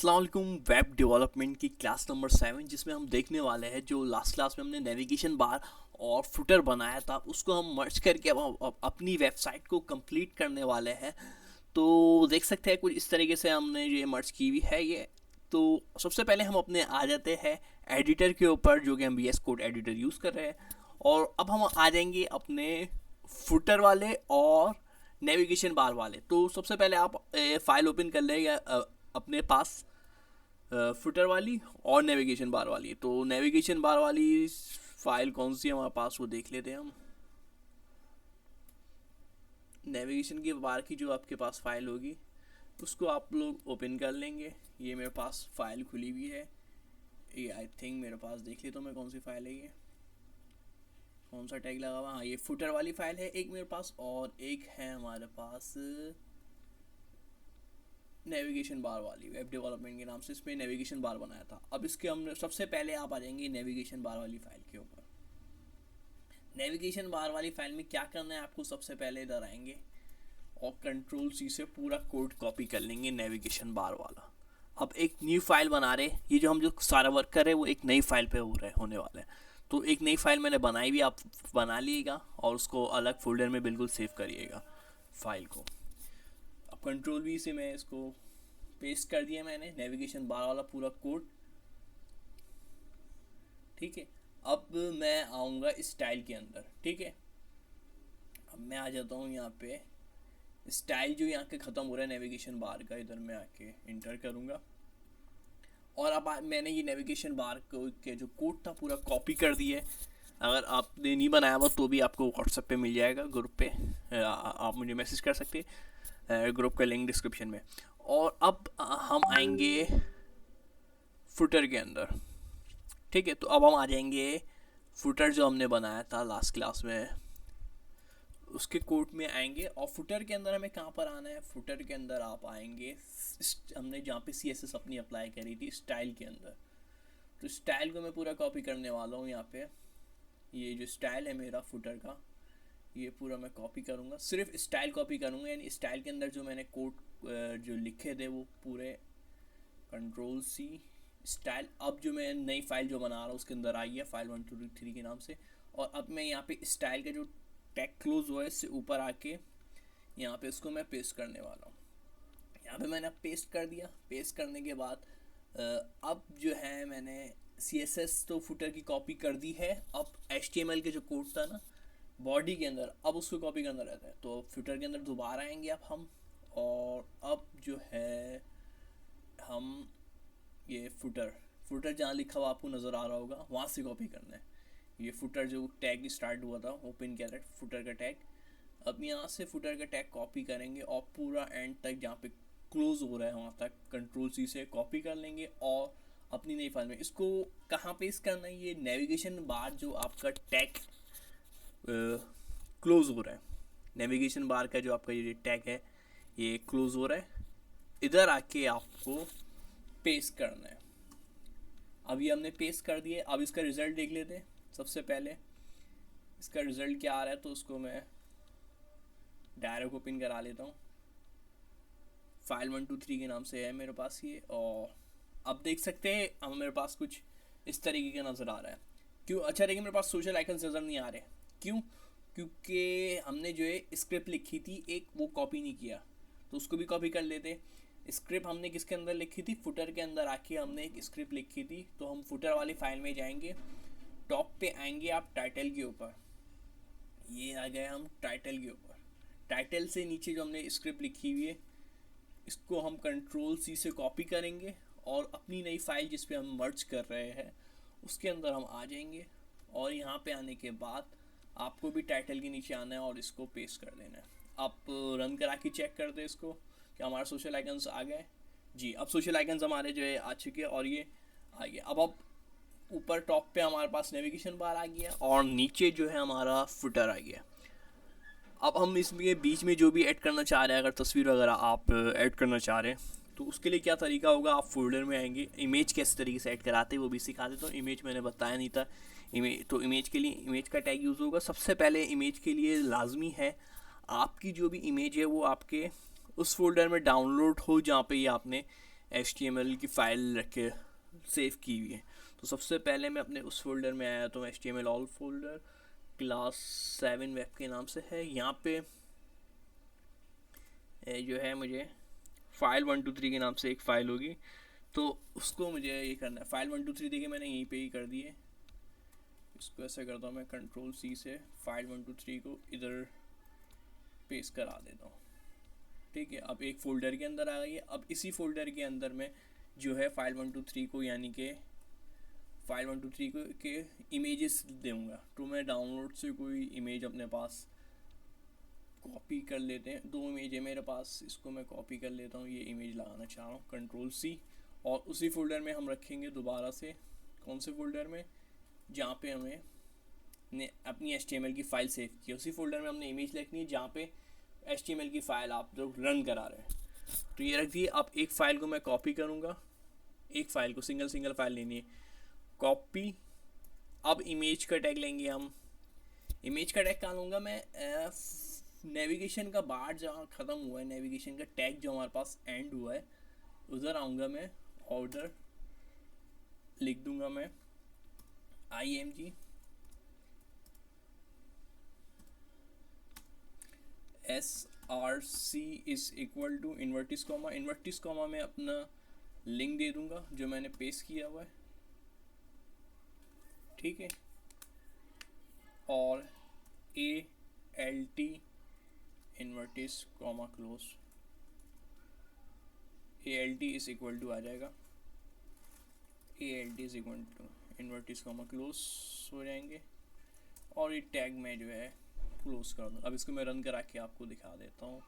अस्सलाम वालेकुम। Web development की क्लास नंबर 7 जिसमें हम देखने वाले हैं जो लास्ट क्लास में हमने नेविगेशन बार और फुटर बनाया था उसको हम मर्ज करके अब अपनी वेबसाइट को कंप्लीट करने वाले हैं। तो देख सकते हैं कुछ इस तरीके से हमने ये मर्ज की हुई है ये। तो सबसे पहले हम अपने आ जाते हैं एडिटर के ऊपर जो कि हम VS कोड एडिटर यूज़ कर रहे हैं। और अब हम आ जाएंगे अपने फुटर वाले और नेविगेशन बार वाले। तो सबसे पहले आप फाइल ओपन कर लेंगे अपने पास फुटर वाली और नेविगेशन बार वाली। तो नेविगेशन बार वाली फाइल कौन सी है हमारे पास वो देख लेते हैं हम। नेविगेशन की बार की जो आपके पास फाइल होगी उसको आप लोग ओपन कर लेंगे। ये मेरे पास फाइल खुली हुई है। ये आई थिंक मेरे पास देख लेता हूँ मैं कौन सी फाइल है ये, कौन सा टैग लगा हुआ। हाँ, ये फुटर वाली फाइल है एक मेरे पास, और एक है हमारे पास नेविगेशन बार वाली। वेब डेवलपमेंट के नाम से इसमें नेविगेशन बार बनाया था। अब इसके हम सबसे पहले आप आ जाएंगे नेविगेशन बार वाली फाइल के ऊपर। नेविगेशन बार वाली फाइल में क्या करना है आपको, सबसे पहले इधर आएंगे और Ctrl+C से पूरा कोड कॉपी कर लेंगे नेविगेशन बार वाला। अब एक न्यू फाइल बना रहे, ये जो हम जो सारा वर्क कर रहे हैं वो एक नई फाइल पे होने वाला है। तो एक नई फाइल मैंने बनाई भी, आप बना लीजिएगा और उसको अलग फोल्डर में बिल्कुल सेव करिएगा फाइल को। अब Ctrl+V से मैं इसको पेस्ट कर दिया मैंने नेविगेशन बार वाला पूरा कोड। ठीक है, अब मैं आऊँगा स्टाइल के अंदर। ठीक है, अब मैं आ जाता हूँ यहाँ पे स्टाइल जो यहाँ के ख़त्म हो रहा है नेविगेशन बार का, इधर मैं आके इंटर करूँगा। और अब मैंने ये नेविगेशन बार के जो कोड था पूरा कॉपी कर दिया है। अगर आपने नहीं बनाया हुआ तो भी आपको व्हाट्सएप पे मिल जाएगा ग्रुप पे, आप मुझे मैसेज कर सकते हैं, ग्रुप का लिंक डिस्क्रिप्शन में। और अब हम आएंगे फुटर के अंदर। ठीक है, तो अब हम आ जाएंगे फुटर जो हमने बनाया था लास्ट क्लास में उसके कोड में आएंगे। और फुटर के अंदर हमें कहाँ पर आना है, फुटर के अंदर आप आएंगे हमने जहाँ पे CSS अपनी अप्लाई करी थी स्टाइल के अंदर। तो स्टाइल को मैं पूरा कॉपी करने वाला हूँ यहाँ पे। ये जो स्टाइल है मेरा फुटर का ये पूरा मैं कॉपी करूँगा, सिर्फ स्टाइल कॉपी करूँगा, यानी स्टाइल के अंदर जो मैंने कोड जो लिखे थे वो पूरे Ctrl+C स्टाइल। अब जो मैं नई फाइल जो बना रहा हूँ उसके अंदर आई है फाइल 1 2 3 के नाम से। और अब मैं यहाँ पे स्टाइल का जो टैग क्लोज हुआ है इससे ऊपर आके यहाँ पे इसको मैं पेस्ट करने वाला हूँ। यहाँ पे मैंने पेस्ट कर दिया। पेस्ट करने के बाद अब जो है मैंने CSS तो फुटर की कॉपी कर दी है। अब HTML के जो कोड था ना बॉडी के अंदर, अब उसको कॉपी करना रहता है। तो फुटर के अंदर दोबारा आएंगे अब हम, और अब जो है हम ये फुटर जहाँ लिखा हुआ आपको नज़र आ रहा होगा वहाँ से कॉपी करना है। ये फुटर जो टैग स्टार्ट हुआ था ओपन किया था फुटर का टैग, अब यहाँ से फुटर का टैग कॉपी करेंगे और पूरा एंड तक जहाँ पे क्लोज हो रहा है वहाँ तक Ctrl+C से कॉपी कर लेंगे और अपनी नई फाइल में इसको कहाँ पेस्ट करना है। ये नेविगेशन बार जो आपका टैग क्लोज हो रहा है, नेविगेशन बार का जो आपका ये टैग है ये क्लोज हो रहा है, इधर आके आपको पेस्ट करना है। अभी हमने पेस्ट कर दिए। अब इसका रिज़ल्ट देख लेते हैं। सबसे पहले इसका रिज़ल्ट क्या आ रहा है तो उसको मैं डायरेक्ट ओपन करा लेता हूँ। फाइल 1 2 3 के नाम से है मेरे पास ये। और अब देख सकते हैं अब मेरे पास कुछ इस तरीके का नज़र आ रहा है। क्यों? अच्छा, लेकिन मेरे पास सोशल आइकन्स नज़र नहीं आ रहे। क्यों? क्योंकि हमने जो है स्क्रिप्ट लिखी थी एक, वो कॉपी नहीं किया। तो उसको भी कॉपी कर लेते। स्क्रिप्ट हमने किसके अंदर लिखी थी, फुटर के अंदर आके हमने एक स्क्रिप्ट लिखी थी। तो हम फुटर वाली फाइल में जाएंगे, टॉप पे आएंगे आप टाइटल के ऊपर, ये आ गए हम टाइटल के ऊपर। टाइटल से नीचे जो हमने स्क्रिप्ट लिखी हुई है इसको हम Ctrl+C से कॉपी करेंगे और अपनी नई फाइल जिस पे हम मर्ज कर रहे हैं उसके अंदर हम आ जाएंगे। और यहाँ पे आने के बाद आपको भी टाइटल के नीचे आना है और इसको पेस्ट कर देना है। आप रन करा के चेक कर दे इसको कि हमारा सोशल आइकन्स आ गए। जी, अब सोशल आइकन्स हमारे जो है आ चुके हैं और ये आ गया। अब ऊपर टॉप पे हमारे पास नेविगेशन बार आ गया और नीचे जो है हमारा फुटर आ गया। अब हम इसमें बीच में जो भी ऐड करना चाह रहे हैं, अगर तस्वीर वगैरह आप ऐड करना चाह रहे हैं तो उसके लिए क्या तरीका होगा, आप फोल्डर में आएंगे। इमेज किस तरीके से ऐड कराते हैं वो भी सिखा देता हूँ। इमेज मैंने बताया नहीं था। इमेज के लिए इमेज का टैग यूज़ होगा। सबसे पहले इमेज के लिए लाजमी है आपकी जो भी इमेज है वो आपके उस फोल्डर में डाउनलोड हो जहाँ पे ये आपने HTML की फ़ाइल रख के सेव की हुई है। तो सबसे पहले मैं अपने उस फोल्डर में आया तो HTML all folder class 7 web के नाम से है। यहाँ पे जो है मुझे फाइल 123 के नाम से एक फ़ाइल होगी, तो उसको मुझे ये करना है। फाइल 123 देखिए मैंने यहीं पे ही कर दी है। इसको ऐसे करता हूँ मैं, Ctrl+C से फाइल 123 को इधर पेस्ट करा देता हूँ। ठीक है, अब एक फ़ोल्डर के अंदर आ गई है। अब इसी फोल्डर के अंदर में जो है फाइल 123 को, यानी कि फाइल 123 को के इमेजेस दूँगा। तो मैं डाउनलोड से कोई इमेज अपने पास कॉपी कर लेते हैं। 2 इमेज है मेरे पास, इसको मैं कॉपी कर लेता हूँ। ये इमेज लगाना चाह रहा हूँ, Ctrl+C, और उसी फोल्डर में हम रखेंगे दोबारा से। कौन से फोल्डर में? जहाँ पे हमें ने अपनी HTML की फ़ाइल सेव की, उसी फोल्डर में हमने इमेज लिखनी है जहाँ पे HTML की फ़ाइल आप लोग रन करा रहे हैं। तो ये रख दिए। अब एक फ़ाइल को मैं कॉपी करूँगा, एक फ़ाइल को सिंगल फ़ाइल लेनी है, कॉपी। अब इमेज का टैग लेंगे हम। इमेज का टैग कहाँ लूँगा मैं? नेविगेशन का बार जहाँ ख़त्म हुआ है, नेविगेशन का टैग जो हमारे पास एंड हुआ है, उधर आऊँगा मैं, ऑर्डर लिख दूँगा मैं IMG SRC is equal to इन्वर्टिस comma में अपना लिंक दे दूँगा जो मैंने पेस्ट किया हुआ है। ठीक है, और ALT inverted comma close, ALT is equal to आ जाएगा, ALT is equal to इन्वर्टिस comma close हो जाएंगे। और ये टैग में जो है क्लोज कर दूँ। अब इसको मैं रन करा के आपको दिखा देता हूँ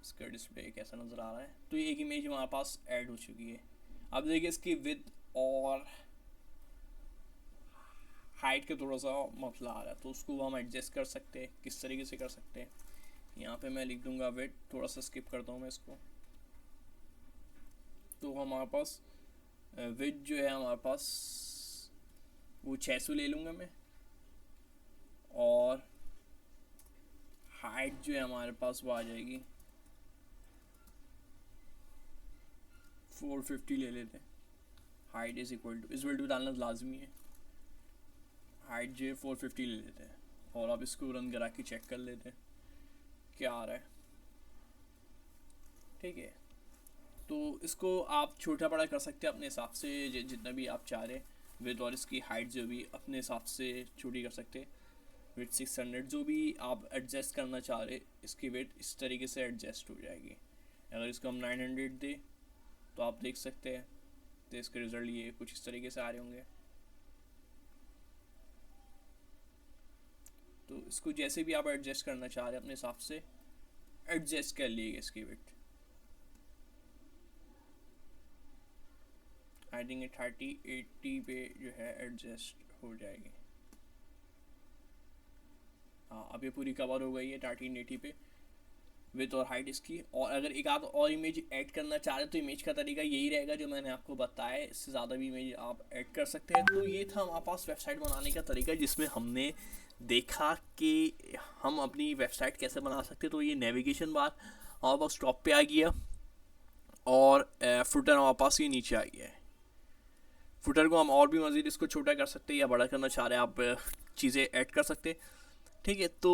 इसका डिस्प्ले कैसा नज़र आ रहा है। तो ये एक इमेज हमारे पास ऐड हो चुकी है। अब देखिए इसकी विड्थ और हाइट का थोड़ा सा मसला आ रहा है, तो उसको हम एडजस्ट कर सकते हैं। किस तरीके से कर सकते हैं? यहाँ पे मैं लिख दूंगा विड्थ, थोड़ा सा स्किप करता हूँ मैं इसको। तो हमारे पास विड्थ जो है हमारे पास वो 600 ले लूँगा मैं, और हाइट जो है हमारे पास वो आ जाएगी 450 ले लेते हैं। हाइट इज इक्वल टू डालना लाजमी है। हाइट जो है 450 ले लेते हैं, और अब इसको रन करा के चेक कर लेते हैं क्या आ रहा है। ठीक है, तो इसको आप छोटा बड़ा कर सकते हैं अपने हिसाब से, जितना भी आप चाह रहे हैं विद, और इसकी हाइट जो भी अपने हिसाब से छोटी कर सकते हैं। विथ 600 जो भी आप एडजस्ट करना चाह रहे, इसकी वेट इस तरीके से एडजस्ट हो जाएगी। अगर इसको हम 900 दें तो आप देख सकते हैं, तो इसके रिज़ल्ट ये कुछ इस तरीके से आ रहे होंगे। तो इसको जैसे भी आप एडजस्ट करना चाह रहे हैं अपने हिसाब से एडजस्ट कर लीजिए इसकी वेट। आई थिंक 3080 पे जो है एडजस्ट हो जाएगी। हाँ, अब ये पूरी कवर हो गई है 1380 पे विथ और हाइट इसकी। और अगर एक आध और इमेज ऐड करना चाह रहे तो इमेज का तरीका यही रहेगा जो मैंने आपको बताया, इससे ज़्यादा भी इमेज आप ऐड कर सकते हैं। तो ये था हमारे पास वेबसाइट बनाने का तरीका, जिसमें हमने देखा कि हम अपनी वेबसाइट कैसे बना सकते हैं। तो ये नेविगेशन बार हमारे पास टॉप पे आ गया, और फुटर हमारे पास ये नीचे आ गया है। फुटर को हम और भी मज़ीद इसको छोटा कर सकते हैं, या बड़ा करना चाह रहे हैं आप चीज़ें ऐड कर सकते हैं। ठीक है, तो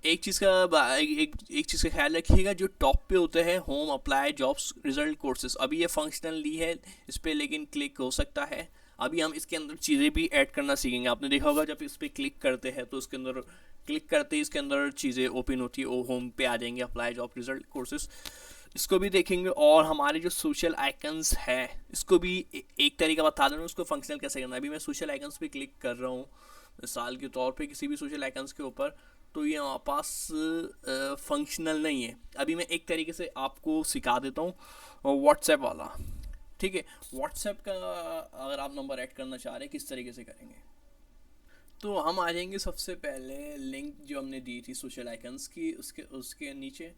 एक चीज़ का एक चीज़ का ख्याल रखिएगा, जो टॉप पे होते हैं home apply jobs result courses, अभी ये फंक्शनल ली है इस पर, लेकिन क्लिक हो सकता है। अभी हम इसके अंदर चीज़ें भी ऐड करना सीखेंगे। आपने देखा होगा जब इस पर क्लिक करते हैं तो इसके अंदर क्लिक करते ही इसके अंदर चीज़ें ओपन होती है, वो होम पे आ जाएंगे, अप्लाई जॉब रिजल्ट कोर्सेज, इसको भी देखेंगे। और हमारे जो सोशल आइकन्स है इसको भी एक तरीका बता देना उसको फंक्शनल कैसे करना है। अभी मैं सोशल आइकन्स पे क्लिक कर रहा हूँ मिसाल के तौर पे किसी भी सोशल आइकन्स के ऊपर, तो ये हमारे पास फंक्शनल नहीं है। अभी मैं एक तरीके से आपको सिखा देता हूँ, व्हाट्सएप वाला। ठीक है, व्हाट्सएप का अगर आप नंबर ऐड करना चाह रहे हैं किस तरीके से करेंगे, तो हम आ जाएंगे सबसे पहले लिंक जो हमने दी थी सोशल आइकन्स की, उसके नीचे।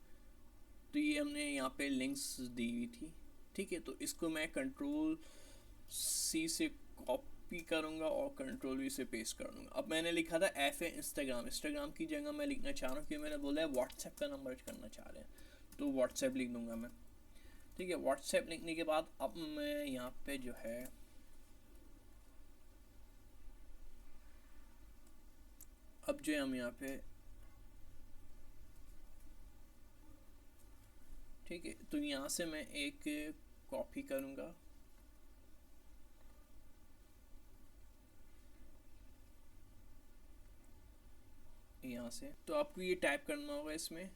तो ये हमने यहाँ पे लिंक्स दी हुई थी। ठीक है, तो इसको मैं Ctrl+C से कॉपी करूँगा और Ctrl+V से पेस्ट कर दूँगा। अब मैंने लिखा था इंस्टाग्राम की जगह मैं लिखना चाह रहा हूँ कि मैंने बोला है व्हाट्सएप का नंबर करना चाह रहे हैं, तो व्हाट्सएप लिख दूँगा मैं। ठीक है। व्हाट्सएप लिखने के बाद अब मैं यहाँ पे जो है अब जो है हम यहाँ पे, ठीक है, तो यहाँ से मैं एक कॉपी करूँगा, यहाँ से। तो आपको ये टाइप करना होगा इसमें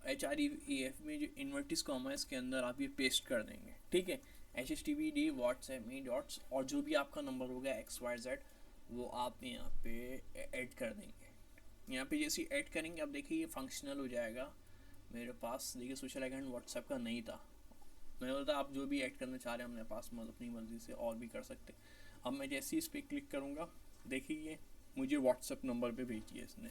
HREF में जो इन्वर्टिस कॉमा है इसके अंदर आप ये पेस्ट कर देंगे, ठीक है। HTTPD व्हाट्सएप में डॉट्स और जो भी आपका नंबर होगा XYZ वो आप यहाँ पे ऐड कर देंगे। यहाँ पे जैसे ऐड करेंगे अब देखिए ये फंक्शनल हो जाएगा मेरे पास। देखिए सोशल अकाउंट व्हाट्सएप का नहीं था, मैंने बोला आप जो भी ऐड करना चाह रहे हैं अपने पास मतलब अपनी मर्जी से और भी कर सकते। अब मैं जैसे ही इस पर क्लिक करूँगा देखिए मुझे व्हाट्सएप नंबर पे भेजी है इसने,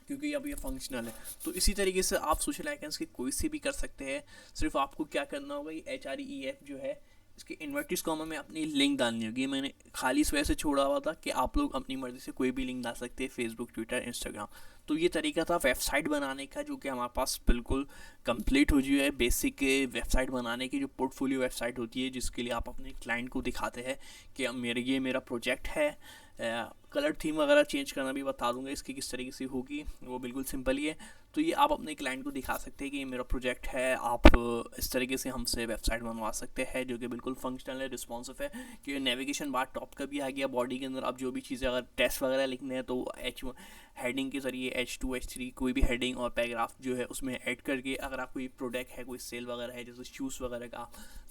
क्योंकि अब ये फंक्शनल है। तो इसी तरीके से आप सोशल आइकन्स के कोई से भी कर सकते हैं। सिर्फ आपको क्या करना होगा, ये HREF जो है इसके इन्वर्टिस कॉमा में अपनी लिंक डालनी होगी। मैंने खाली इस वजह से छोड़ा हुआ था कि आप लोग अपनी मर्ज़ी से कोई भी लिंक डाल सकते हैं, फेसबुक, ट्विटर, इंस्टाग्राम। तो ये तरीका था वेबसाइट बनाने का जो कि हमारे पास बिल्कुल कंप्लीट हो चुकी है। बेसिक वेबसाइट बनाने की जो पोर्टफोलियो वेबसाइट होती है जिसके लिए आप अपने क्लाइंट को दिखाते हैं कि मेरा प्रोजेक्ट है। कलर थीम वगैरह चेंज करना भी बता दूंगा इसकी किस तरीके से होगी, वो बिल्कुल सिंपल ही है। तो ये आप अपने क्लाइंट को दिखा सकते हैं कि ये मेरा प्रोजेक्ट है, आप इस तरीके से हमसे वेबसाइट बनवा सकते हैं जो कि बिल्कुल फंक्शनल है, रिस्पॉन्सिव है। कि नेविगेशन बार टॉप का भी आ गया, बॉडी के अंदर आप जो भी चीज़ें अगर टेस्ट वगैरह लिखने हैं तो हेडिंग के ज़रिए H2 H3 कोई भी हेडिंग और पैराग्राफ जो है उसमें ऐड करके, अगर आप कोई प्रोडक्ट है, कोई सेल वगैरह है, जैसे शूज़ वगैरह का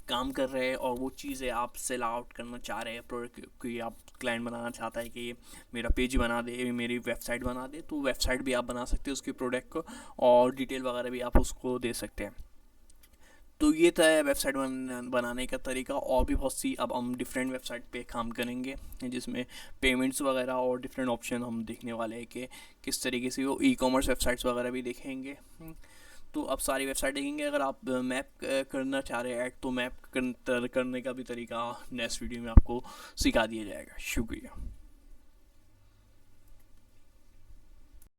काम कर रहे हैं और वो चीज़ें आप सेल आउट करना चाह रहे हैं, प्रोडक्ट कोई आप क्लाइंट बनाना चाहता है कि मेरा पेज बना दे, मेरी वेबसाइट बना दे, तो वेबसाइट भी आप बना सकते हैं उसके प्रोडक्ट को और डिटेल वगैरह भी आप उसको दे सकते हैं। तो ये था वेबसाइट बनाने का तरीका। और भी बहुत सी अब हम डिफरेंट वेबसाइट पे काम करेंगे जिसमें पेमेंट्स वगैरह और डिफरेंट ऑप्शन हम देखने वाले हैं कि किस तरीके से वो ई-कॉमर्स वेबसाइट्स वगैरह भी देखेंगे। तो अब सारी वेबसाइट देखेंगे। अगर आप मैप करना चाह रहे हैं ऐड, तो मैप करने का भी तरीका नेक्स्ट वीडियो में आपको सिखा दिया जाएगा। शुक्रिया।